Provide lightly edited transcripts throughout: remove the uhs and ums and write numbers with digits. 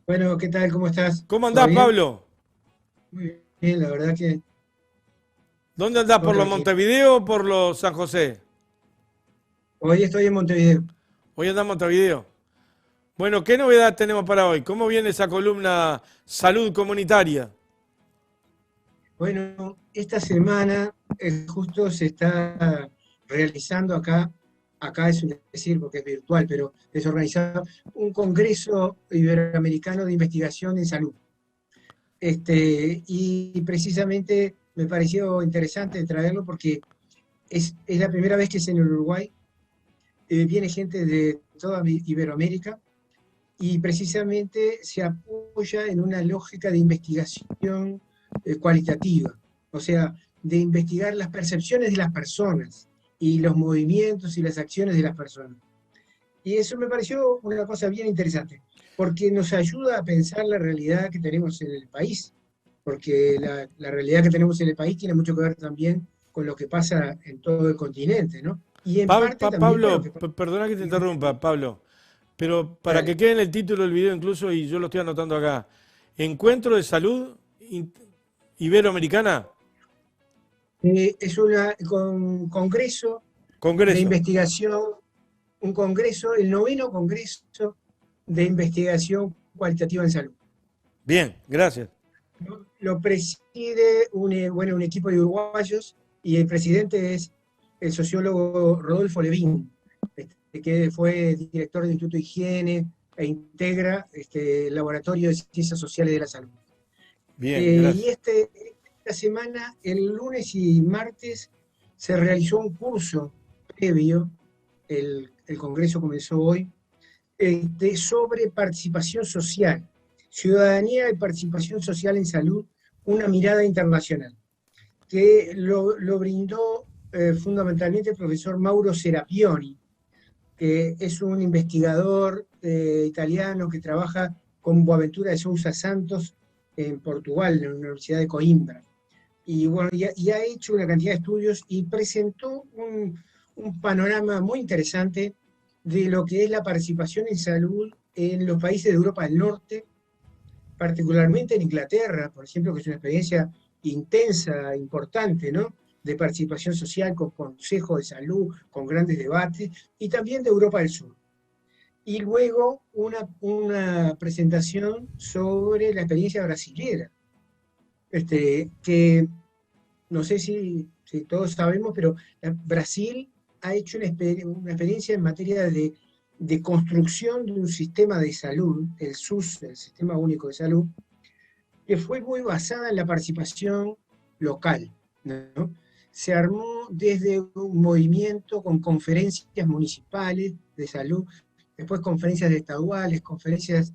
Bueno, ¿qué tal? ¿Cómo estás? ¿Cómo ¿Todo andás, bien? Pablo? Muy bien, la verdad que ¿Dónde andás? todo ¿Por los tranquilo. Montevideo o por los San José? Hoy estoy en Montevideo. Hoy andás en Montevideo. Bueno, ¿qué novedad tenemos para hoy? ¿Cómo viene esa columna Salud Comunitaria? Bueno, esta semana justo se está realizando acá es decir porque es virtual, pero es organizado un congreso iberoamericano de investigación en salud. Y precisamente me pareció interesante traerlo porque es la primera vez que es en el Uruguay. Viene gente de toda Iberoamérica y precisamente se apoya en una lógica de investigación cualitativa, o sea, de investigar las percepciones de las personas y los movimientos y las acciones de las personas. Y eso me pareció una cosa bien interesante, porque nos ayuda a pensar la realidad que tenemos en el país, porque la realidad que tenemos en el país tiene mucho que ver también con lo que pasa en todo el continente, ¿no? Y en parte también con lo que Pablo, pasa perdona que te en América interrumpa, Latina. Pablo, pero para que Dale. quede en el título del video incluso, y yo lo estoy anotando acá, Encuentro de Salud Iberoamericana, Es un congreso de Congreso. investigación, un congreso, el noveno congreso de investigación cualitativa en salud. Bien, gracias. Lo preside un equipo de uruguayos y el presidente es el sociólogo Rodolfo Levín, que fue director del Instituto de Higiene e integra el Laboratorio de Ciencias Sociales de la Salud. Bien, Y gracias. esta semana, el lunes y martes, se realizó un curso previo, el Congreso comenzó hoy, sobre participación social, ciudadanía y participación social en salud, una mirada internacional, que lo brindó fundamentalmente el profesor Mauro Serapioni, que es un investigador italiano que trabaja con Boaventura de Sousa Santos en Portugal, en la Universidad de Coimbra. Y bueno, y ha hecho una cantidad de estudios y presentó un panorama muy interesante de lo que es la participación en salud en los países de Europa del Norte, particularmente en Inglaterra, por ejemplo, que es una experiencia intensa, importante, ¿no? De participación social con consejos de salud, con grandes debates, y también de Europa del Sur. Y luego una presentación sobre la experiencia brasilera, que no sé si todos sabemos, pero Brasil ha hecho una experiencia en materia de construcción de un sistema de salud, el SUS, el Sistema Único de Salud, que fue muy basada en la participación local, ¿no? Se armó desde un movimiento con conferencias municipales de salud, después conferencias estaduales, conferencias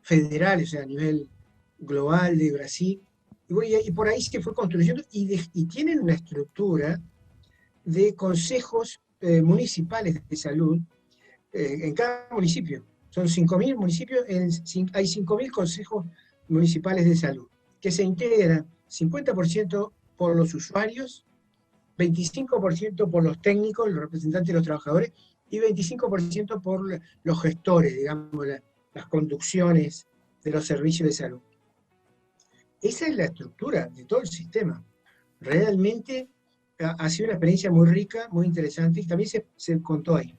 federales, o sea, a nivel global de Brasil, y, bueno, y por ahí se fue construyendo y tienen una estructura de consejos municipales de salud en cada municipio. Son 5.000 municipios, hay 5.000 consejos municipales de salud, que se integran 50% por los usuarios, 25% por los técnicos, los representantes de los trabajadores, y 25% por los gestores, digamos, las conducciones de los servicios de salud. Esa es la estructura de todo el sistema. Realmente ha sido una experiencia muy rica, muy interesante, y también se contó ahí.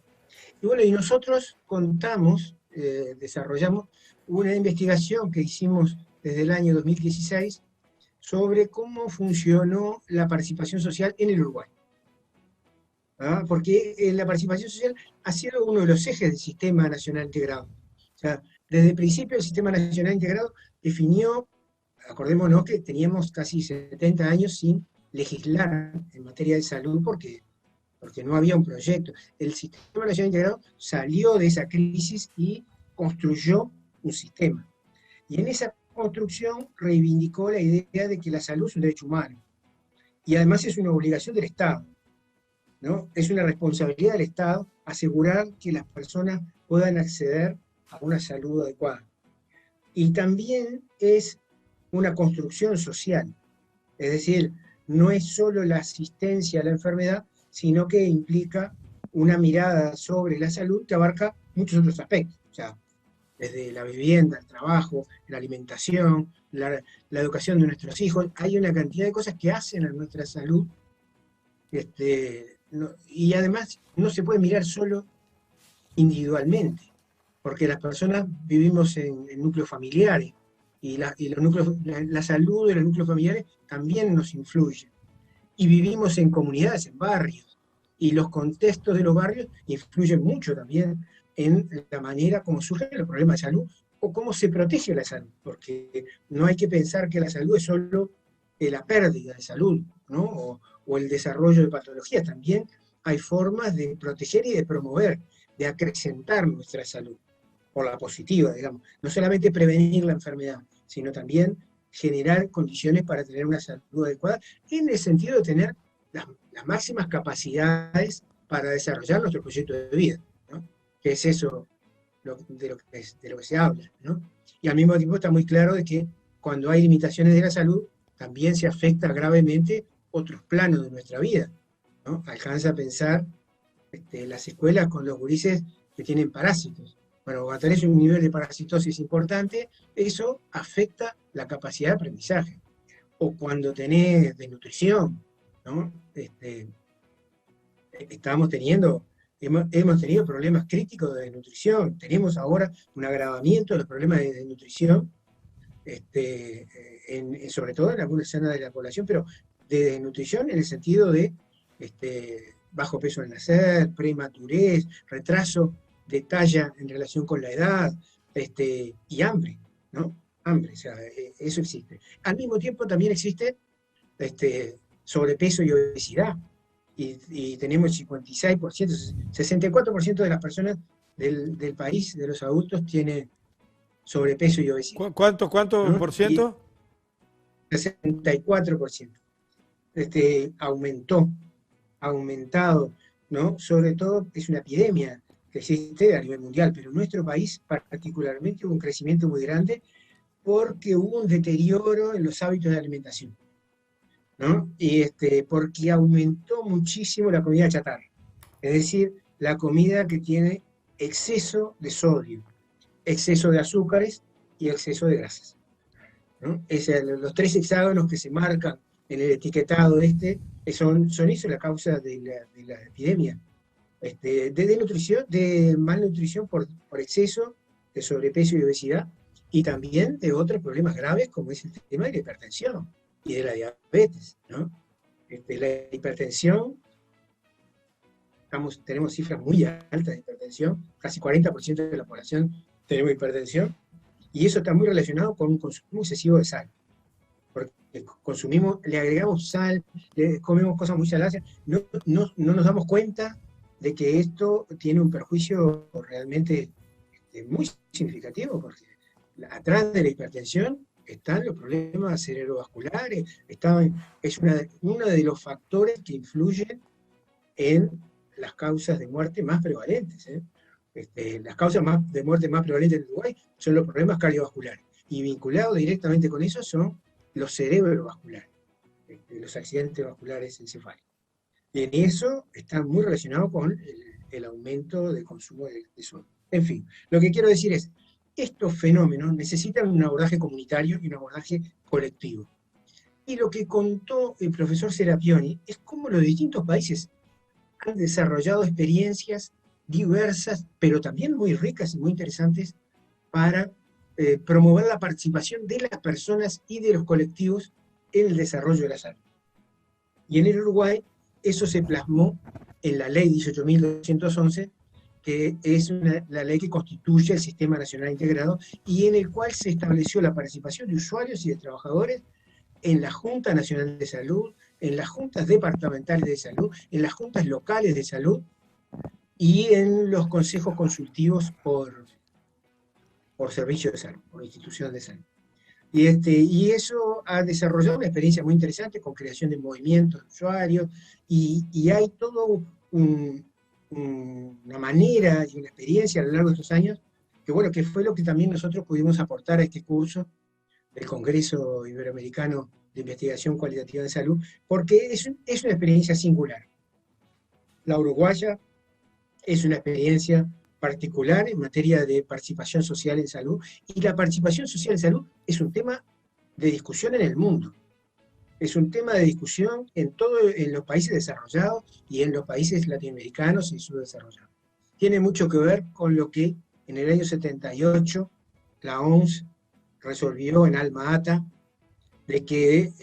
Y bueno, y nosotros desarrollamos una investigación que hicimos desde el año 2016 sobre cómo funcionó la participación social en el Uruguay. ¿Ah? Porque la participación social ha sido uno de los ejes del Sistema Nacional Integrado. O sea, desde el principio el Sistema Nacional Integrado definió, acordémonos que teníamos casi 70 años sin legislar en materia de salud porque no había un proyecto. El Sistema Nacional Integrado salió de esa crisis y construyó un sistema. Y en esa construcción reivindicó la idea de que la salud es un derecho humano y además es una obligación del Estado, ¿no? Es una responsabilidad del Estado asegurar que las personas puedan acceder a una salud adecuada. Y también es una construcción social, es decir, no es solo la asistencia a la enfermedad, sino que implica una mirada sobre la salud que abarca muchos otros aspectos. O sea, desde la vivienda, el trabajo, la alimentación, la educación de nuestros hijos. Hay una cantidad de cosas que hacen a nuestra salud, y además no se puede mirar solo individualmente, porque las personas vivimos en núcleos familiares, y los núcleos, la salud de los núcleos familiares también nos influye. Y vivimos en comunidades, en barrios, y los contextos de los barrios influyen mucho también en la manera como surgen los problemas de salud o cómo se protege la salud, porque no hay que pensar que la salud es solo la pérdida de salud, ¿no? O el desarrollo de patologías. También hay formas de proteger y de promover, de acrecentar nuestra salud, por la positiva, digamos. No solamente prevenir la enfermedad, sino también generar condiciones para tener una salud adecuada, en el sentido de tener las máximas capacidades para desarrollar nuestro proyecto de vida, ¿no? Que es eso de lo que se habla, ¿no? Y al mismo tiempo está muy claro de que cuando hay limitaciones de la salud, también se afecta gravemente otros planos de nuestra vida, ¿no? Alcanza a pensar las escuelas con los gurises que tienen parásitos. Bueno, cuando tenés un nivel de parasitosis importante, eso afecta la capacidad de aprendizaje. O cuando tenés desnutrición, ¿no? Hemos tenido problemas críticos de desnutrición. Tenemos ahora un agravamiento de los problemas de desnutrición, sobre todo en algunas zonas de la población, pero de desnutrición en el sentido de bajo peso al nacer, prematurez, retraso de talla en relación con la edad, y hambre, ¿no? Hambre, o sea, eso existe. Al mismo tiempo también existe sobrepeso y obesidad, y tenemos 56%, 64% de las personas del país, de los adultos, tiene sobrepeso y obesidad. ¿Cuánto ¿no? por ciento? 64%. Aumentado, ¿no? Sobre todo es una epidemia que existe a nivel mundial, pero en nuestro país particularmente hubo un crecimiento muy grande porque hubo un deterioro en los hábitos de alimentación, ¿no? Y porque aumentó muchísimo la comida chatarra, es decir, la comida que tiene exceso de sodio, exceso de azúcares y exceso de grasas, ¿no? Los tres hexágonos que se marcan en el etiquetado son eso la causa de la epidemia, de malnutrición por exceso, de sobrepeso y obesidad, y también de otros problemas graves como es el tema de la hipertensión y de la diabetes, ¿no? La hipertensión, tenemos cifras muy altas de hipertensión, casi 40% de la población tenemos hipertensión, y eso está muy relacionado con un consumo excesivo de sal. Porque le agregamos sal, comemos cosas muy saladas, no nos damos cuenta de que esto tiene un perjuicio realmente muy significativo, porque atrás de la hipertensión están los problemas cerebrovasculares, es uno de los factores que influyen en las causas de muerte más prevalentes. Las causas de muerte más prevalentes en Uruguay son los problemas cardiovasculares, y vinculados directamente con eso son los cerebrovasculares, los accidentes vasculares encefálicos. Y en eso está muy relacionado con el aumento del consumo de sodio. En fin, lo que quiero decir es, estos fenómenos necesitan un abordaje comunitario y un abordaje colectivo. Y lo que contó el profesor Serapioni es cómo los distintos países han desarrollado experiencias diversas, pero también muy ricas y muy interesantes para promover la participación de las personas y de los colectivos en el desarrollo de la salud. Y en el Uruguay eso se plasmó en la ley 18.211, que es la ley que constituye el Sistema Nacional Integrado, y en el cual se estableció la participación de usuarios y de trabajadores en la Junta Nacional de Salud, en las juntas departamentales de salud, en las juntas locales de salud y en los consejos consultivos por servicio de salud, por institución de salud. Y eso ha desarrollado una experiencia muy interesante con creación de movimientos de usuarios, y hay todo una manera y una experiencia a lo largo de estos años, que fue lo que también nosotros pudimos aportar a este curso del Congreso Iberoamericano de Investigación Cualitativa de Salud, porque es una experiencia singular. La uruguaya es una experiencia particular en materia de participación social en salud, y la participación social en salud es un tema de discusión en el mundo. Es un tema de discusión en los países desarrollados y en los países latinoamericanos y subdesarrollados. Tiene mucho que ver con lo que en el año 78 la OMS resolvió en Alma Ata, de que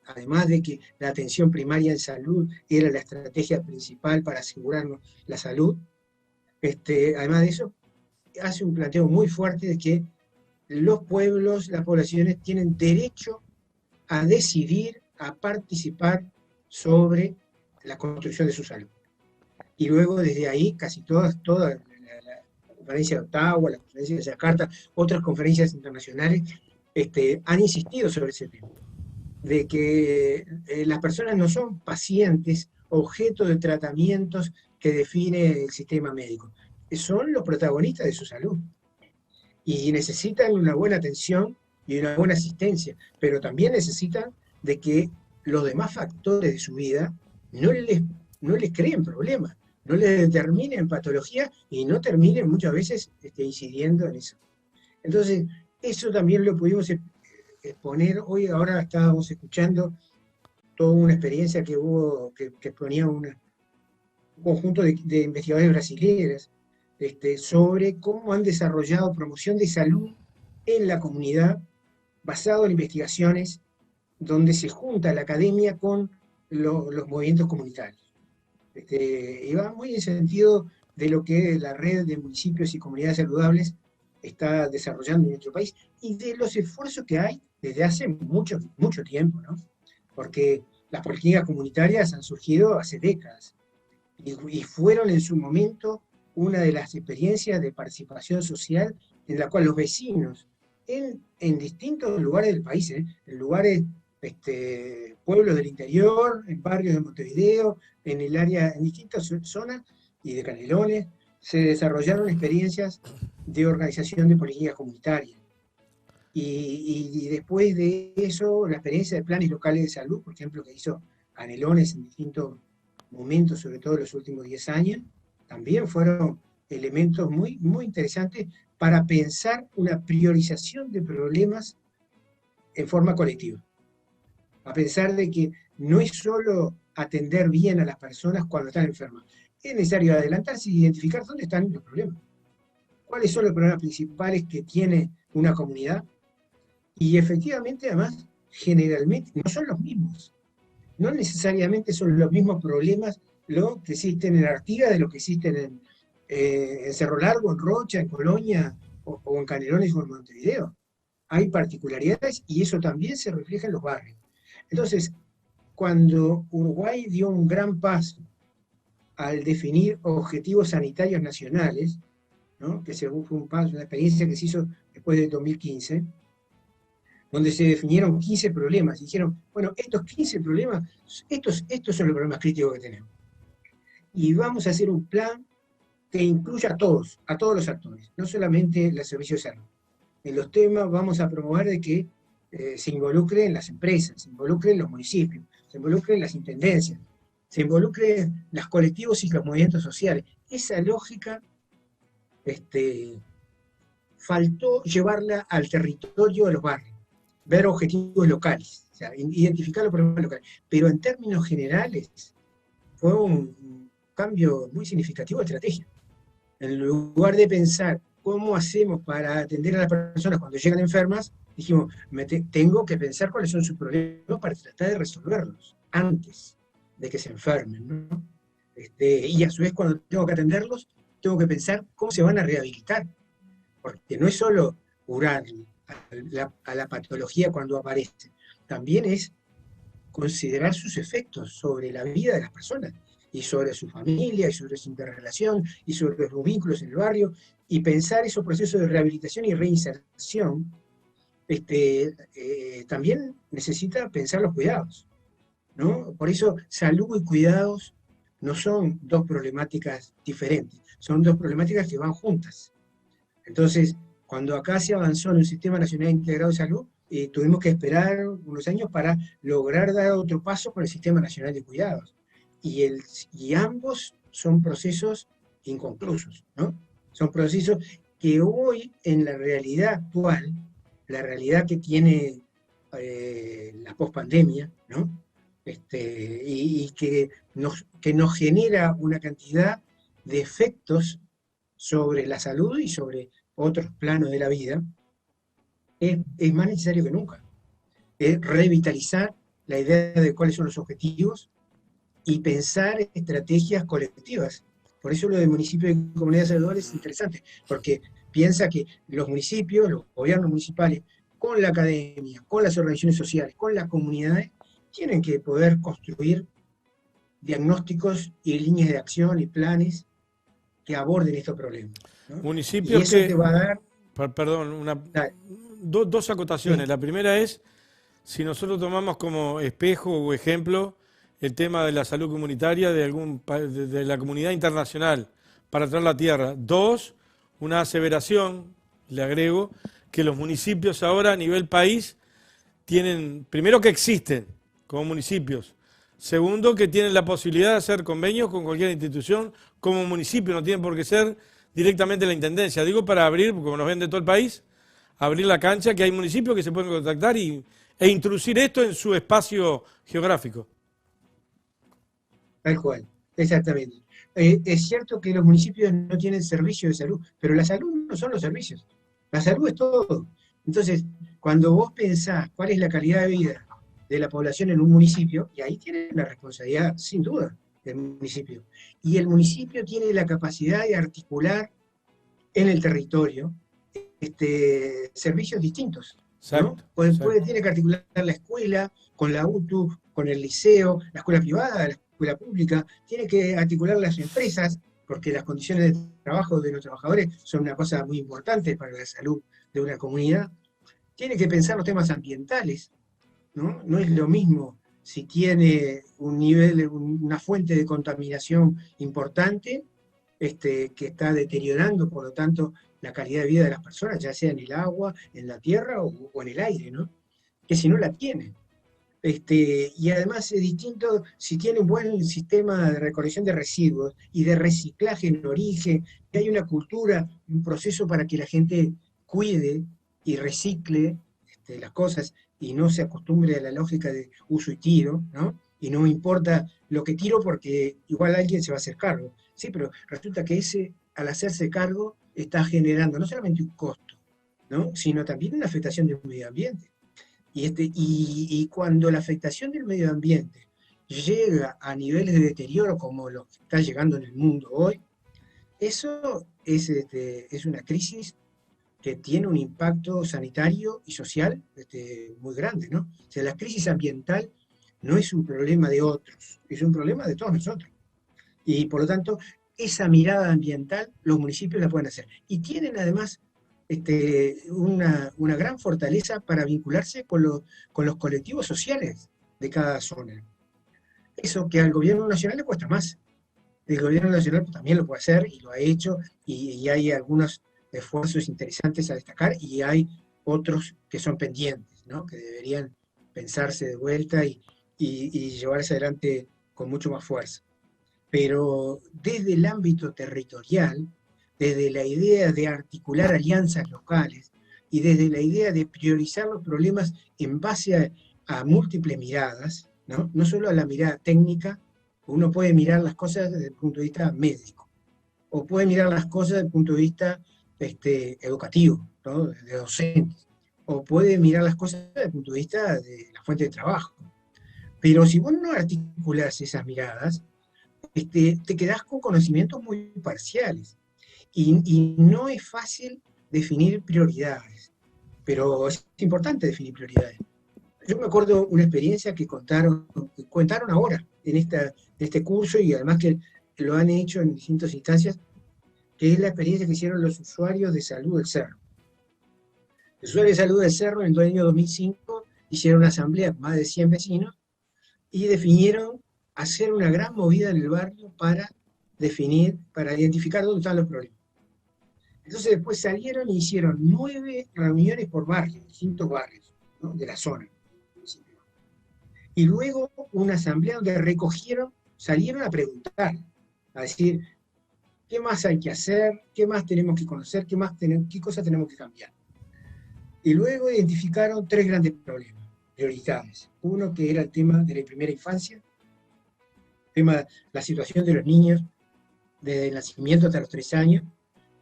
además de que la atención primaria en salud era la estrategia principal para asegurarnos la salud, además de eso, hace un planteo muy fuerte de que los pueblos, las poblaciones tienen derecho a decidir, a participar sobre la construcción de su salud. Y luego desde ahí casi toda la conferencia de Ottawa, la conferencia de Yakarta, otras conferencias internacionales han insistido sobre ese tema, de que las personas no son pacientes, objeto de tratamientos que define el sistema médico, son los protagonistas de su salud y necesitan una buena atención y una buena asistencia, pero también necesitan de que los demás factores de su vida no les creen problemas, no les determinen patología y no terminen muchas veces incidiendo en eso. Entonces, eso también lo pudimos exponer hoy. Ahora estábamos escuchando toda una experiencia que hubo, que exponía un conjunto de investigadores brasileños sobre cómo han desarrollado promoción de salud en la comunidad basado en investigaciones donde se junta la academia con los movimientos comunitarios. Y va muy en sentido de lo que la red de municipios y comunidades saludables está desarrollando en nuestro país y de los esfuerzos que hay desde hace mucho, mucho tiempo, ¿no? Porque las políticas comunitarias han surgido hace décadas y fueron en su momento una de las experiencias de participación social en la cual los vecinos en distintos lugares del país, en lugares, pueblos del interior, en barrios de Montevideo, en el área, en distintas zonas y de Canelones, se desarrollaron experiencias de organización de políticas comunitarias. Y después de eso, la experiencia de planes locales de salud, por ejemplo, que hizo Canelones en distintos momentos, sobre todo en los últimos 10 años, también fueron elementos muy, muy interesantes para pensar una priorización de problemas en forma colectiva. A pensar de que no es solo atender bien a las personas cuando están enfermas, es necesario adelantarse y identificar dónde están los problemas, cuáles son los problemas principales que tiene una comunidad, y efectivamente, además, generalmente no son los mismos, no necesariamente son los mismos problemas lo que existen en Artigas de lo que existen en Cerro Largo, en Rocha, en Colonia, o en Canelones o en Montevideo. Hay particularidades y eso también se refleja en los barrios. Entonces, cuando Uruguay dio un gran paso al definir objetivos sanitarios nacionales, ¿no? Que según fue un paso, una experiencia que se hizo después del 2015, donde se definieron 15 problemas, y dijeron, bueno, estos 15 problemas, estos son los problemas críticos que tenemos. Y vamos a hacer un plan que incluya a todos los actores, no solamente los servicios de salud. En los temas vamos a promover de que se involucren las empresas, se involucren los municipios, se involucren las intendencias, se involucren los colectivos y los movimientos sociales. Esa lógica faltó llevarla al territorio de los barrios, ver objetivos locales, o sea, identificar los problemas locales. Pero en términos generales fue un cambio muy significativo de estrategia. En lugar de pensar cómo hacemos para atender a las personas cuando llegan enfermas, dijimos, tengo que pensar cuáles son sus problemas para tratar de resolverlos antes de que se enfermen, ¿no? Y a su vez, cuando tengo que atenderlos, tengo que pensar cómo se van a rehabilitar, porque no es solo curar a la patología cuando aparece, también es considerar sus efectos sobre la vida de las personas, y sobre su familia, y sobre su interrelación, y sobre los vínculos en el barrio, y pensar esos procesos de rehabilitación y reinserción, también necesita pensar los cuidados, ¿no? Por eso salud y cuidados no son dos problemáticas diferentes, son dos problemáticas que van juntas. Entonces, cuando acá se avanzó en un Sistema Nacional Integrado de Salud, tuvimos que esperar unos años para lograr dar otro paso con el Sistema Nacional de Cuidados. Y ambos son procesos inconclusos, ¿no? Son procesos que hoy, en la realidad actual, la realidad que tiene la pospandemia, ¿no? Y que nos genera una cantidad de efectos sobre la salud y sobre otros planos de la vida, es más necesario que nunca. Es revitalizar la idea de cuáles son los objetivos y pensar estrategias colectivas. Por eso lo de municipios y comunidades saludables es interesante, porque piensa que los municipios, los gobiernos municipales, con la academia, con las organizaciones sociales, con las comunidades, tienen que poder construir diagnósticos y líneas de acción y planes que aborden estos problemas, ¿no? Y Municipios eso te que, va a dar... perdón, dos acotaciones. Sí, La primera es, si nosotros tomamos como espejo o ejemplo el tema de la salud comunitaria de la comunidad internacional para traer la tierra. Dos, una aseveración, le agrego, que los municipios ahora a nivel país tienen, primero que existen como municipios, segundo que tienen la posibilidad de hacer convenios con cualquier institución como municipio, no tienen por qué ser directamente la intendencia. Digo para abrir, porque como nos ven de todo el país, abrir la cancha, que hay municipios que se pueden contactar e introducir esto en su espacio geográfico. tal cual, exactamente. Es cierto que los municipios no tienen servicios de salud, pero la salud no son los servicios. La salud es todo. Entonces, cuando vos pensás cuál es la calidad de vida de la población en un municipio, y ahí tiene la responsabilidad, sin duda, del municipio. Y el municipio tiene la capacidad de articular en el territorio servicios distintos, ¿no? Exacto, exacto. Tiene que articular la escuela con la UTU, con el liceo, la escuela privada, la escuela pública, tiene que articular las empresas, porque las condiciones de trabajo de los trabajadores son una cosa muy importante para la salud de una comunidad. Tiene que pensar los temas ambientales, ¿no? No es lo mismo si tiene un nivel, una fuente de contaminación importante, que está deteriorando, por lo tanto, la calidad de vida de las personas, ya sea en el agua, en la tierra o en el aire, ¿no? Que si no la tiene. Y además es distinto si tiene un buen sistema de recolección de residuos y de reciclaje en origen, que hay una cultura, un proceso para que la gente cuide y recicle las cosas y no se acostumbre a la lógica de uso y tiro, ¿no? Y no me importa lo que tiro porque igual alguien se va a hacer cargo. Sí, pero resulta que al hacerse cargo, está generando no solamente un costo, ¿no? Sino también una afectación del medio ambiente. Y cuando la afectación del medio ambiente llega a niveles de deterioro como los que está llegando en el mundo hoy, eso es una crisis que tiene un impacto sanitario y social muy grande, ¿no? O sea, la crisis ambiental no es un problema de otros, es un problema de todos nosotros. Y por lo tanto, esa mirada ambiental los municipios la pueden hacer. Y tienen además una gran fortaleza para vincularse con los colectivos sociales de cada zona. Eso que al gobierno nacional le cuesta más. El gobierno nacional también lo puede hacer y lo ha hecho, y hay algunos esfuerzos interesantes a destacar, y hay otros que son pendientes, ¿no? Que deberían pensarse de vuelta y llevarse adelante con mucho más fuerza. Pero desde el ámbito territorial, desde la idea de articular alianzas locales y desde la idea de priorizar los problemas en base a múltiples miradas, ¿no? No solo a la mirada técnica, uno puede mirar las cosas desde el punto de vista médico, o puede mirar las cosas desde el punto de vista educativo, ¿no? De docentes, o puede mirar las cosas desde el punto de vista de la fuente de trabajo. Pero si vos no articulás esas miradas, te quedás con conocimientos muy parciales. Y no es fácil definir prioridades, pero es importante definir prioridades. Yo me acuerdo una experiencia que contaron ahora en este curso, y además que lo han hecho en distintas instancias, que es la experiencia que hicieron los usuarios de salud del Cerro. Los usuarios de salud del Cerro en el año 2005 hicieron una asamblea con más de 100 vecinos y definieron hacer una gran movida en el barrio para identificar dónde están los problemas. Entonces después salieron y hicieron 9 reuniones por barrio, distintos barrios, ¿no? De la zona. Y luego una asamblea donde salieron a preguntar, a decir, ¿Qué más hay que hacer? ¿Qué más tenemos que conocer? ¿Qué cosas tenemos que cambiar? Y luego identificaron tres grandes problemas, prioridades. Uno que era el tema de la primera infancia, el tema de la situación de los niños desde el nacimiento hasta los 3 años,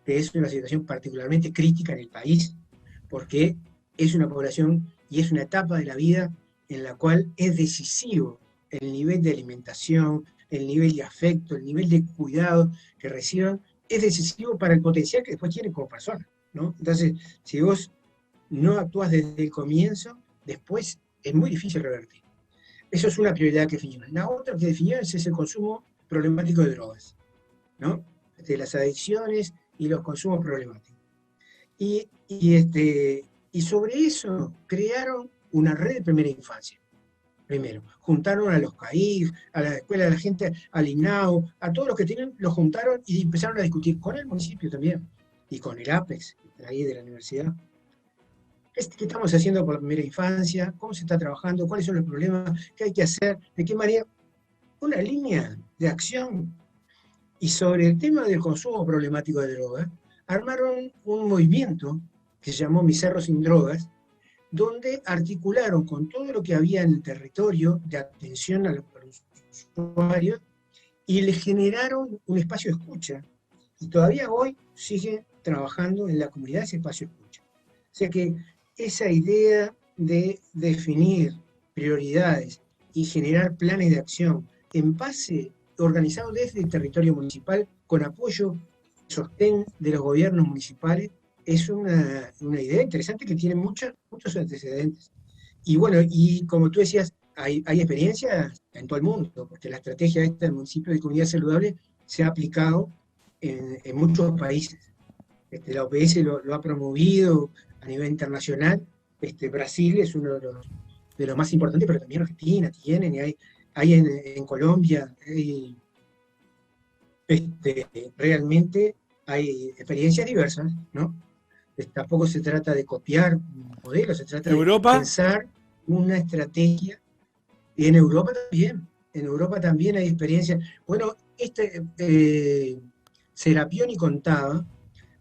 que es una situación particularmente crítica en el país, porque es una población y es una etapa de la vida en la cual es decisivo el nivel de alimentación, el nivel de afecto, el nivel de cuidado que reciban, es decisivo para el potencial que después tienen como personas, ¿no? Entonces, si vos no actúas desde el comienzo, después es muy difícil revertir. Eso es una prioridad que definieron. La otra que definieron es el consumo problemático de drogas, ¿no? De las adicciones y los consumos problemáticos. Y sobre eso crearon una red de primera infancia. Primero, juntaron a los CAIF, a la escuela de la gente, al INAU, a todos los que tienen, los juntaron y empezaron a discutir con el municipio también, y con el APEX, ahí de la universidad. ¿Qué estamos haciendo por la primera infancia? ¿Cómo se está trabajando? ¿Cuáles son los problemas? ¿Qué hay que hacer? ¿De qué manera? Una línea de acción. Y sobre el tema del consumo problemático de drogas, armaron un movimiento que se llamó Mi Cerro Sin Drogas, donde articularon con todo lo que había en el territorio de atención a los usuarios y le generaron un espacio de escucha. Y todavía hoy sigue trabajando en la comunidad ese espacio de escucha. O sea que esa idea de definir prioridades y generar planes de acción en base organizado desde el territorio municipal con apoyo y sostén de los gobiernos municipales es una idea interesante que tiene muchos antecedentes. Y bueno, y como tú decías, hay experiencias en todo el mundo, porque la estrategia esta del municipio de comunidad saludable se ha aplicado en muchos países. La OPS lo ha promovido a nivel internacional. Brasil es uno de los más importantes, pero también Argentina tienen, y hay en Colombia, realmente hay experiencias diversas, ¿no? Tampoco se trata de copiar un modelo, se trata de pensar una estrategia. Y en Europa también hay experiencias. Bueno, Serapioni contaba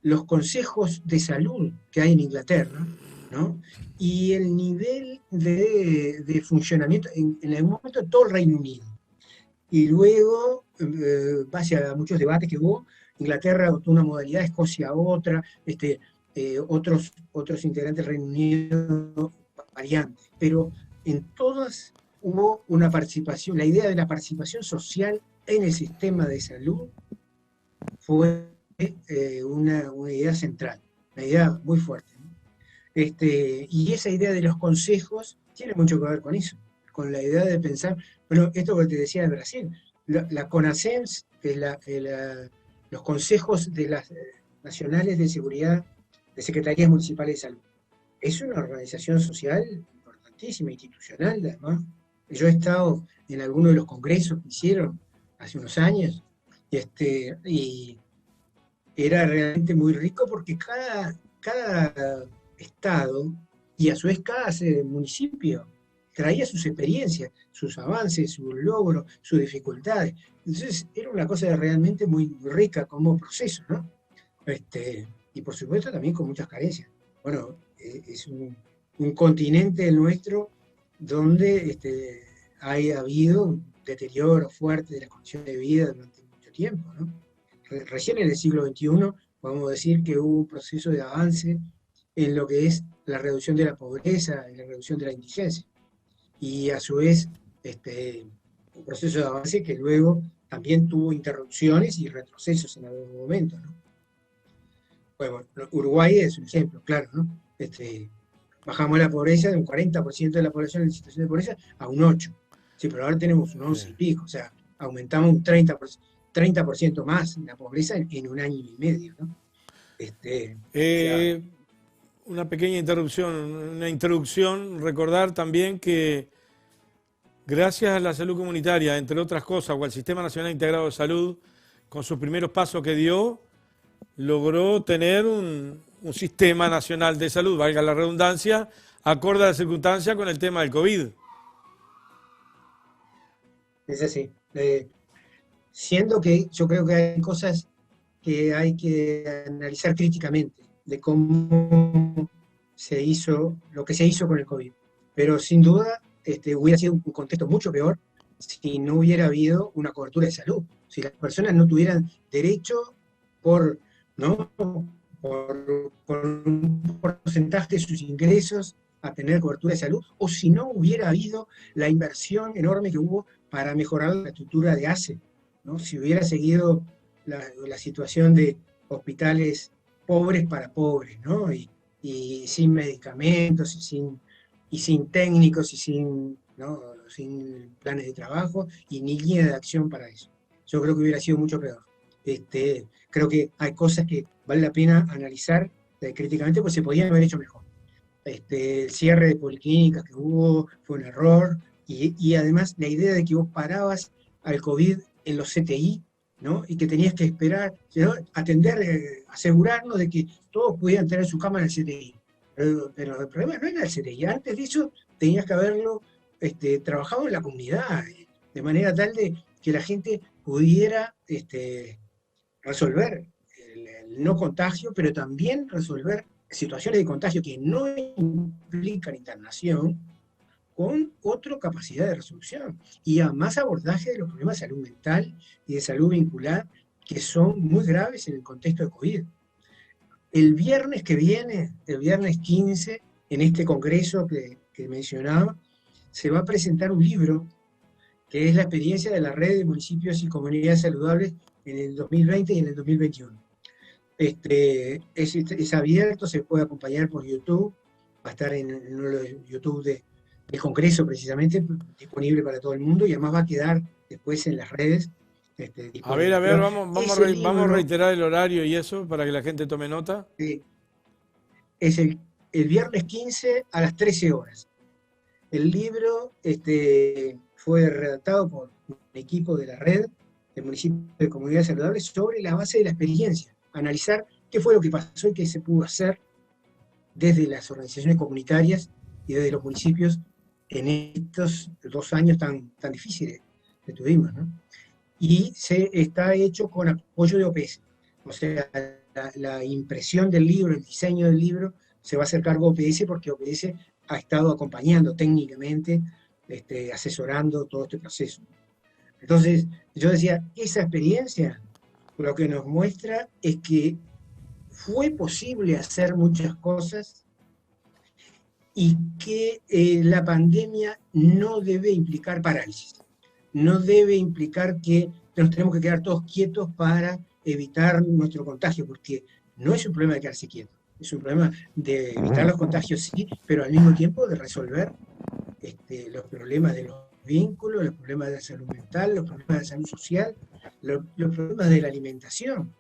los consejos de salud que hay en Inglaterra, ¿no? Y el nivel de funcionamiento, en algún momento todo el Reino Unido. Y luego, base a muchos debates que hubo, Inglaterra adoptó una modalidad, Escocia otra, otros integrantes del Reino Unido variantes. Pero en todas hubo una participación, la idea de la participación social en el sistema de salud fue una idea central, una idea muy fuerte, ¿no? Y esa idea de los consejos tiene mucho que ver con eso, con la idea de pensar, bueno, esto que te decía de Brasil, la CONASEMS, que es los consejos de las nacionales de seguridad de secretarías municipales de salud, es una organización social importantísima, institucional además. Yo he estado en algunos de los congresos que hicieron hace unos años, y era realmente muy rico porque cada estado y a su vez cada municipio traía sus experiencias, sus avances, sus logros, sus dificultades. Entonces era una cosa realmente muy rica como proceso, ¿no? Y por supuesto también con muchas carencias. Bueno, es un continente el nuestro donde ha habido un deterioro fuerte de las condiciones de vida durante mucho tiempo, ¿no? Recién en el siglo XXI podemos decir que hubo un proceso de avance en lo que es la reducción de la pobreza y la reducción de la indigencia. Y a su vez, un proceso de avance que luego también tuvo interrupciones y retrocesos en algún momento, ¿no? Bueno, Uruguay es un ejemplo, claro, ¿no? Bajamos la pobreza de un 40% de la población en situación de pobreza a un 8%. Sí, pero ahora tenemos un 11 y pico, o sea, aumentamos un 30% más la pobreza en un año y medio, ¿no? Una pequeña introducción, recordar también que gracias a la salud comunitaria, entre otras cosas, o al Sistema Nacional Integrado de Salud, con sus primeros pasos que dio, logró tener un sistema nacional de salud, valga la redundancia, acorde a la circunstancia con el tema del COVID. Es así. Siendo que yo creo que hay cosas que hay que analizar críticamente de cómo se hizo, lo que se hizo con el COVID. Pero sin duda hubiera sido un contexto mucho peor si no hubiera habido una cobertura de salud, si las personas no tuvieran derecho por, ¿no? por un porcentaje de sus ingresos a tener cobertura de salud, o si no hubiera habido la inversión enorme que hubo para mejorar la estructura de ACE, ¿no? Si hubiera seguido la situación de hospitales pobres para pobres, ¿no? Y sin medicamentos, y sin técnicos, y sin, ¿no? sin planes de trabajo, y ni línea de acción para eso. Yo creo que hubiera sido mucho peor. Creo que hay cosas que vale la pena analizar críticamente, porque se podían haber hecho mejor. El cierre de policlínicas que hubo fue un error, y además la idea de que vos parabas al COVID en los CTI, ¿no? Y que tenías que esperar, ¿no? Atender, asegurarnos de que todos pudieran tener su cama en el CTI. Pero el problema no era el CTI, antes de eso tenías que haberlo trabajado en la comunidad, de manera tal de que la gente pudiera resolver el no contagio, pero también resolver situaciones de contagio que no implican internación, con otra capacidad de resolución y a más abordaje de los problemas de salud mental y de salud vincular, que son muy graves en el contexto de COVID. El viernes que viene, el viernes 15, en este congreso que mencionaba, se va a presentar un libro que es la experiencia de la red de municipios y comunidades saludables en el 2020 y en el 2021. Es abierto, se puede acompañar por YouTube, va a estar en el YouTube del Congreso precisamente, disponible para todo el mundo, y además va a quedar después en las redes disponible. A ver, vamos a reiterar el horario y eso para que la gente tome nota. Es el viernes 15 a las 13 horas. El libro fue redactado por un equipo de la red de municipios de comunidades saludables sobre la base de la experiencia, analizar qué fue lo que pasó y qué se pudo hacer desde las organizaciones comunitarias y desde los municipios en estos 2 años tan difíciles que tuvimos, ¿no? Y está hecho con apoyo de OPS. O sea, la impresión del libro, el diseño del libro, se va a hacer cargo de OPS, porque OPS ha estado acompañando técnicamente, asesorando todo este proceso. Entonces, yo decía, esa experiencia lo que nos muestra es que fue posible hacer muchas cosas y que la pandemia no debe implicar parálisis, no debe implicar que nos tenemos que quedar todos quietos para evitar nuestro contagio, porque no es un problema de quedarse quieto, es un problema de evitar los contagios, sí, pero al mismo tiempo de resolver los problemas de los vínculos, los problemas de la salud mental, los problemas de salud social, los problemas de la alimentación,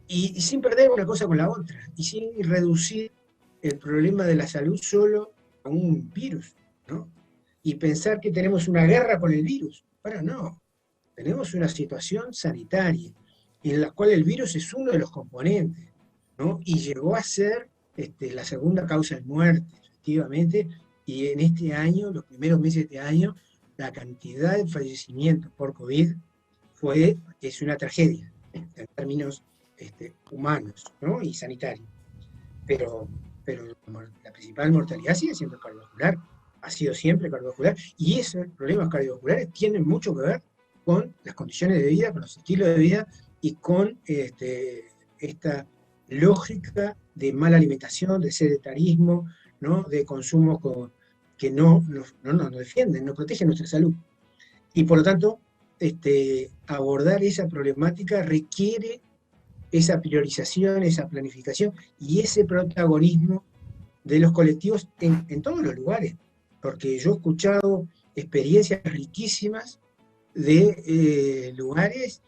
y sin perder una cosa con la otra, y sin reducir el problema de la salud solo a un virus, ¿no? Y pensar que tenemos una guerra con el virus. Para no, tenemos una situación sanitaria en la cual el virus es uno de los componentes, ¿no? Y llegó a ser la segunda causa de muerte, efectivamente, y en este año, los primeros meses de este año, la cantidad de fallecimientos por COVID es una tragedia, en términos humanos, ¿no? Y sanitarios. Pero la principal mortalidad sigue siendo cardiovascular, ha sido siempre cardiovascular, y esos problemas cardiovasculares tienen mucho que ver con las condiciones de vida, con los estilos de vida, y con esta lógica de mala alimentación, de sedentarismo, ¿no? De consumos que no nos defienden, no protegen nuestra salud. Y por lo tanto, abordar esa problemática requiere esa priorización, esa planificación y ese protagonismo de los colectivos en todos los lugares, porque yo he escuchado experiencias riquísimas de lugares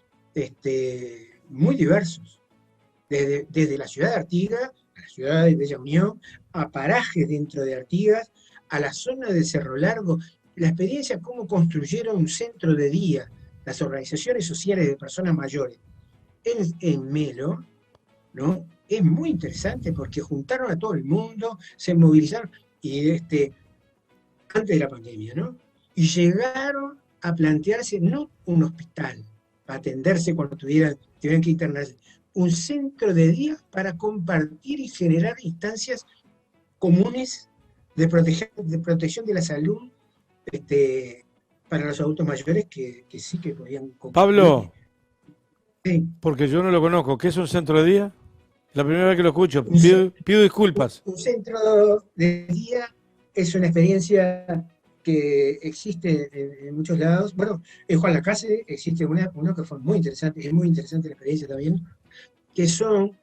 muy diversos, desde la ciudad de Artigas, a la ciudad de Bella Unión, a parajes dentro de Artigas, a la zona de Cerro Largo, la experiencia cómo construyeron un centro de día, las organizaciones sociales de personas mayores, en Melo, ¿no? Es muy interesante porque juntaron a todo el mundo, se movilizaron, y antes de la pandemia, ¿no? Y llegaron a plantearse no un hospital, atenderse cuando tuvieran que internarse. Un centro de día para compartir y generar instancias comunes de protección de la salud, para los adultos mayores que sí que podían concluir. Pablo, Sí, porque yo no lo conozco, ¿qué es un centro de día? La primera vez que lo escucho, un, ce- pido disculpas. un centro de día es una experiencia que existe en muchos lados. Bueno, en Juan Lacase existe uno que fue muy interesante, es muy interesante la experiencia también, que son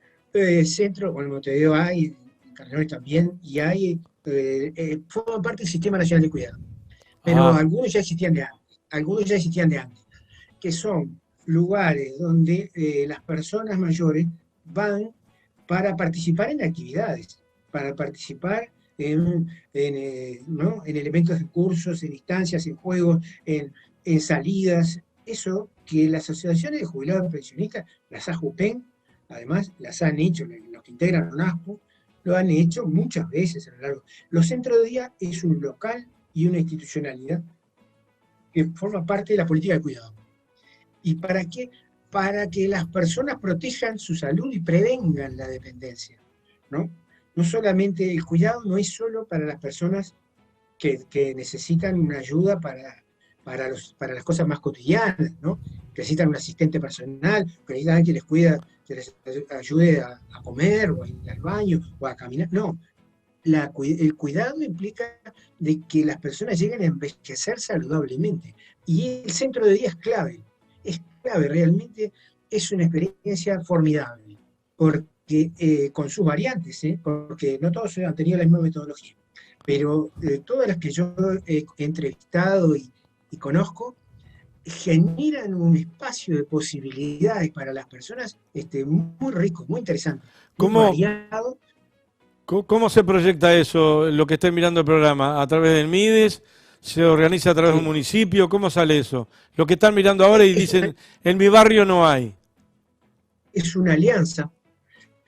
centros, bueno, en Montevideo hay, en Cardenal también, y hay, forman parte del Sistema Nacional de Cuidado, pero Ah, algunos ya existían de antes, que son lugares donde las personas mayores van para participar en actividades, para participar ¿no? en elementos de cursos, en instancias, en juegos, en salidas. Eso que las asociaciones de jubilados y pensionistas, las AJUPEN, además las han hecho, los que integran UNASPO, lo han hecho muchas veces a lo largo. Los centros de día es un local y una institucionalidad que forma parte de la política de cuidado. ¿Y para qué? Para que las personas protejan su salud y prevengan la dependencia, ¿no? No solamente el cuidado no es solo para las personas que necesitan una ayuda para las cosas más cotidianas, ¿no? Que necesitan un asistente personal, que necesitan alguien que les cuida, que les ayude a comer, o a ir al baño, o a caminar. No, el cuidado implica de que las personas lleguen a envejecer saludablemente. Y el centro de día es clave realmente, es una experiencia formidable, porque con sus variantes, porque no todos han tenido la misma metodología, pero todas las que yo he entrevistado y conozco, generan un espacio de posibilidades para las personas muy rico, muy interesante, muy ¿cómo, variado. cómo se proyecta eso, lo que estén mirando el programa? ¿A través del MIDES? ¿Se organiza a través de un Sí, municipio? ¿Cómo sale eso? Lo que están mirando ahora y es una, dicen, en mi barrio no hay. es una alianza.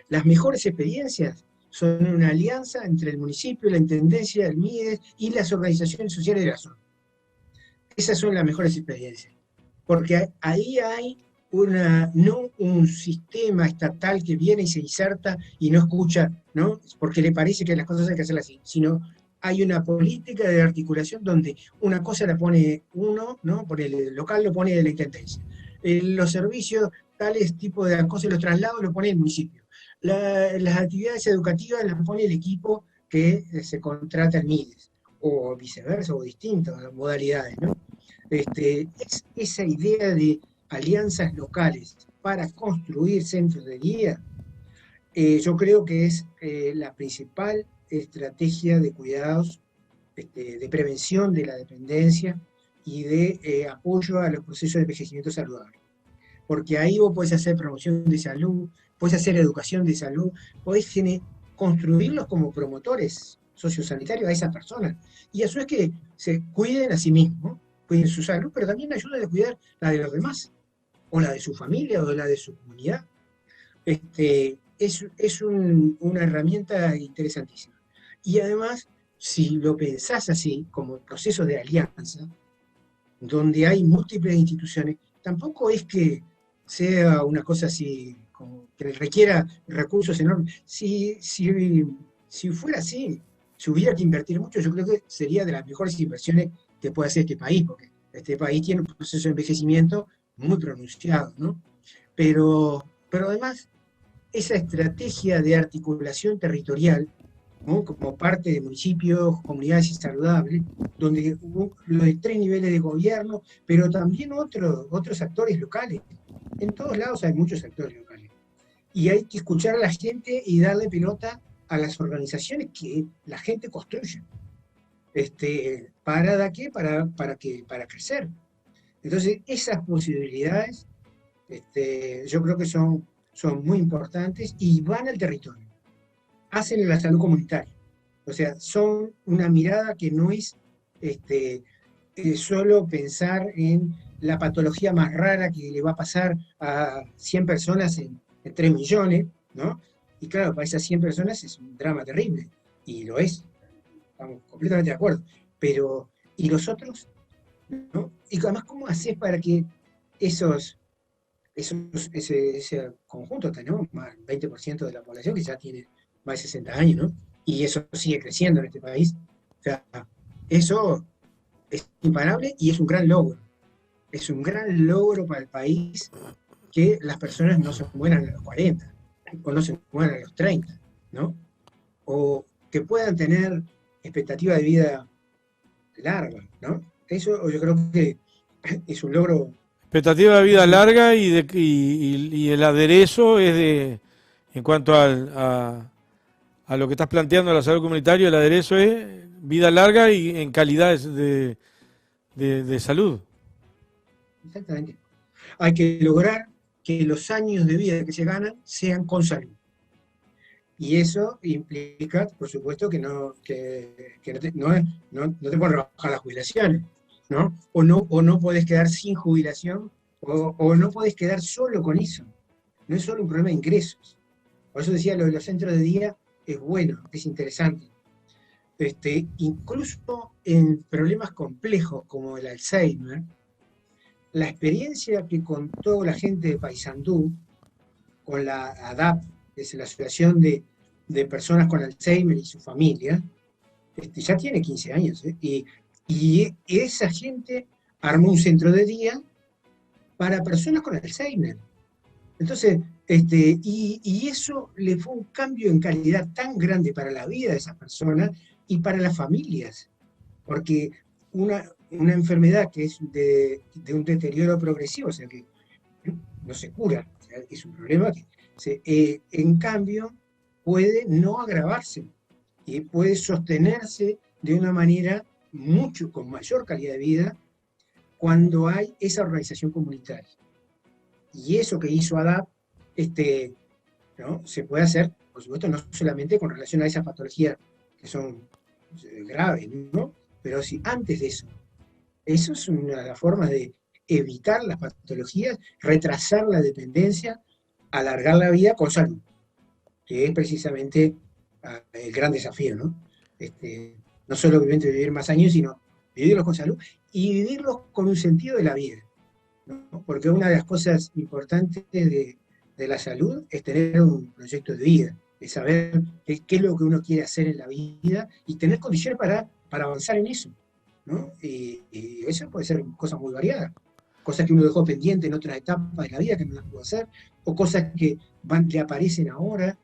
Las mejores experiencias son una alianza entre el municipio, la intendencia, el MIDES y las organizaciones sociales de la zona. Esas son las mejores experiencias, porque ahí hay no un sistema estatal que viene y se inserta y no escucha, ¿no? Porque le parece que las cosas hay que hacerlas así, sino hay una política de articulación donde una cosa la pone uno, ¿no? Por el local lo pone la intendencia. Los servicios, tales tipos de cosas, los traslados lo pone el municipio. Las actividades educativas las pone el equipo que se contrata en MIDES, o viceversa, o distintas modalidades, ¿no? Es esa idea de alianzas locales para construir centros de día, yo creo que es la principal estrategia de cuidados, de prevención de la dependencia y de apoyo a los procesos de envejecimiento saludable. Porque ahí vos podés hacer promoción de salud, podés hacer educación de salud, podés construirlos como promotores sociosanitarios a esas personas. Y a su vez que se cuiden a sí mismos, cuiden su salud, pero también ayuden a cuidar la de los demás, o la de su familia, o la de su comunidad. Es una herramienta interesantísima. Y además, si lo pensás así, como procesos de alianza, donde hay múltiples instituciones, tampoco es que sea una cosa así, como que requiera recursos enormes. Si fuera así, si hubiera que invertir mucho, yo creo que sería de las mejores inversiones que puede hacer este país, porque este país tiene un proceso de envejecimiento muy pronunciado, ¿no? Pero además, esa estrategia de articulación territorial, ¿no? Como parte de municipios, comunidades saludables, donde hubo los 3 niveles de gobierno, pero también otros actores locales. En todos lados hay muchos actores locales. Y hay que escuchar a la gente y darle pelota a las organizaciones que la gente construye. ¿Para qué? Para crecer. Entonces, esas posibilidades, yo creo que son muy importantes y van al territorio, hacen la salud comunitaria. O sea, son una mirada que no es solo pensar en la patología más rara que le va a pasar a 100 personas en 3 millones, ¿no? Y claro, para esas 100 personas es un drama terrible, y lo es, estamos completamente de acuerdo. Pero, ¿y los otros? ¿No? Y además, ¿cómo haces para que esos ese conjunto tenemos más del 20% de la población que ya tiene más de 60 años, ¿no? Y eso sigue creciendo en este país. O sea, eso es imparable y es un gran logro. Es un gran logro para el país que las personas no se mueran a los 40 o no se mueran a los 30, ¿no? O que puedan tener expectativa de vida larga, ¿no? Eso yo creo que es un logro. Expectativa de vida larga y el aderezo es en cuanto a lo que estás planteando de la salud comunitaria, el aderezo es vida larga y en calidad de salud. Exactamente. Hay que lograr que los años de vida que se ganan sean con salud. Y eso implica, por supuesto, que no te pueden rebajar las jubilaciones, ¿no? O no podés quedar sin jubilación, o no podés quedar solo con eso. No es solo un problema de ingresos. Por eso decía, lo de los centros de día es bueno, es interesante. Incluso en problemas complejos como el Alzheimer, la experiencia que contó la gente de Paysandú con la ADAP, que es la Asociación de Personas con Alzheimer y su familia, ya tiene 15 años, ¿eh? Y esa gente armó un centro de día para personas con Alzheimer. Entonces, y eso le fue un cambio en calidad tan grande para la vida de esas personas y para las familias, porque una enfermedad que es de un deterioro progresivo, o sea que no se cura, o sea, es un problema que en cambio puede no agravarse y puede sostenerse de una manera con mayor calidad de vida cuando hay esa organización comunitaria. Y eso que hizo ADAP, ¿no? Se puede hacer, por supuesto, no solamente con relación a esas patologías que son graves, ¿no? Pero si antes de eso, eso es una de las formas de evitar las patologías, retrasar la dependencia, alargar la vida con salud, que es precisamente el gran desafío, ¿no? No solo vivir más años, sino vivirlos con salud y vivirlos con un sentido de la vida, ¿no? Porque una de las cosas importantes de la salud es tener un proyecto de vida, es saber qué es lo que uno quiere hacer en la vida y tener condiciones para avanzar en eso, ¿no? Y eso puede ser cosas muy variadas, cosas que uno dejó pendiente en otras etapas de la vida que no las pudo hacer, o cosas que le aparecen ahora,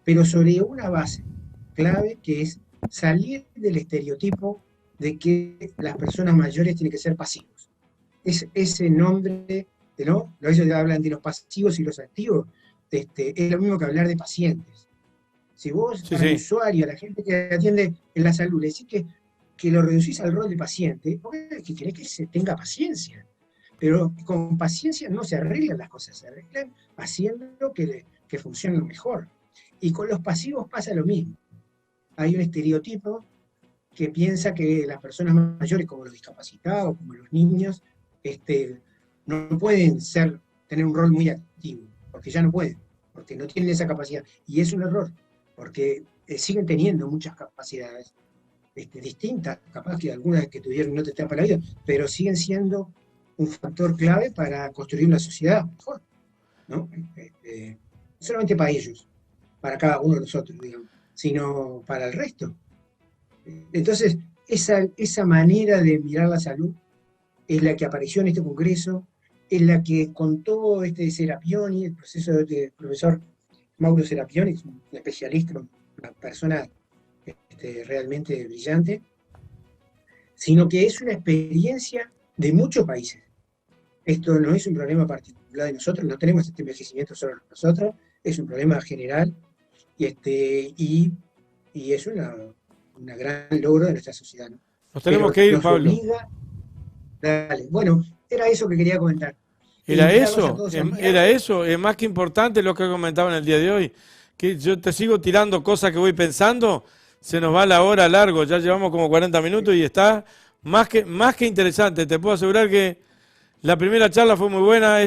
pero sobre una base clave que es salir del estereotipo de que las personas mayores tienen que ser pasivos. Ese nombre, ¿no? Ellos hablan de los pasivos y los activos, es lo mismo que hablar de pacientes. Si vos, Sí, al sí. usuario, a la gente que atiende en la salud, le decís que lo reducís al rol de paciente, porque querés que se tenga paciencia. Pero con paciencia no se arreglan las cosas, se arreglan haciendo que funcionen mejor. Y con los pasivos pasa lo mismo. Hay un estereotipo que piensa que las personas mayores, como los discapacitados, como los niños, no pueden tener un rol muy activo, porque ya no pueden, porque no tienen esa capacidad. Y es un error, porque siguen teniendo muchas capacidades distintas, capaz que algunas que tuvieron no te para la vida, pero siguen siendo un factor clave para construir una sociedad mejor, ¿no? No solamente para ellos, para cada uno de nosotros, digamos, sino para el resto. Entonces, esa manera de mirar la salud es la que apareció en este congreso, es la que con todo Serapioni, el proceso del profesor Mauro Serapioni, que es un especialista, una persona realmente brillante, sino que es una experiencia de muchos países. Esto no es un problema particular de nosotros, no tenemos este envejecimiento solo nosotros, es un problema general y es una gran logro de nuestra sociedad, ¿no? Nos tenemos que ir, nos Pablo. obliga. Dale. Bueno, era eso que quería comentar. Era Invitarlos a eso, todos al era diálogo. eso, es más que importante lo que comentaba en el día de hoy, que yo te sigo tirando cosas que voy pensando, se nos va la hora largo, ya llevamos como 40 minutos y está más que interesante. Te puedo asegurar que la primera charla fue muy buena,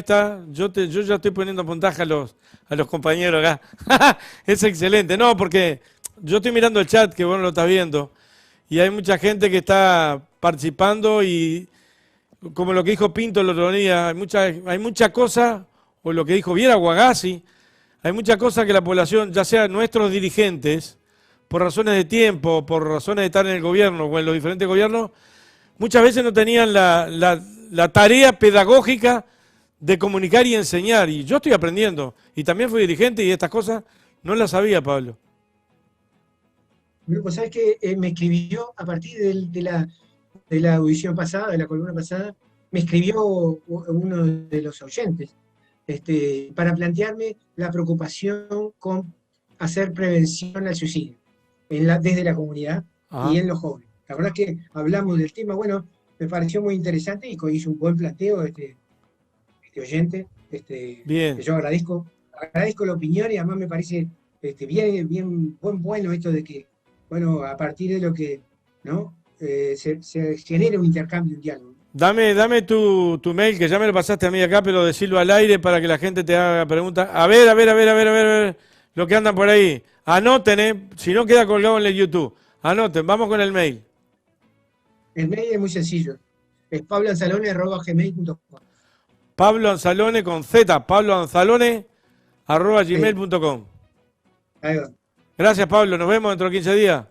yo ya estoy poniendo puntaje a los compañeros acá. Es excelente, no, porque yo estoy mirando el chat, que vos no lo estás viendo, y hay mucha gente que está participando y como lo que dijo Pinto el otro día, hay mucha cosa o lo que dijo Viera o Agassi. Hay muchas cosas que la población, ya sea nuestros dirigentes, por razones de tiempo, por razones de estar en el gobierno o en los diferentes gobiernos, muchas veces no tenían la tarea pedagógica de comunicar y enseñar. Y yo estoy aprendiendo. Y también fui dirigente y estas cosas no las sabía, Pablo. Pues sabes que me escribió a partir de la audición pasada, de la columna pasada, me escribió uno de los oyentes para plantearme la preocupación con hacer prevención al suicidio desde la comunidad y en los jóvenes. La verdad es que hablamos del tema, bueno, me pareció muy interesante y hizo un buen planteo este oyente, Bien. que yo agradezco la opinión y además me parece bien bueno esto de que, bueno, a partir de lo que, ¿no? Se genera un intercambio, un diálogo. Dame tu mail, que ya me lo pasaste a mí acá, pero decirlo al aire para que la gente te haga preguntas. A ver, lo que andan por ahí. Anoten, si no queda colgado en el YouTube. Anoten, vamos con el mail. El mail es muy sencillo. Es pabloanzalone@gmail.com. Pablo Anzalone con Z, pabloanzalone@gmail.com. Ahí va. Gracias, Pablo. Nos vemos dentro de 15 días.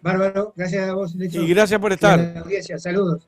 Bárbaro, gracias a vos, Lecho. Y gracias por estar. Y a la audiencia, saludos.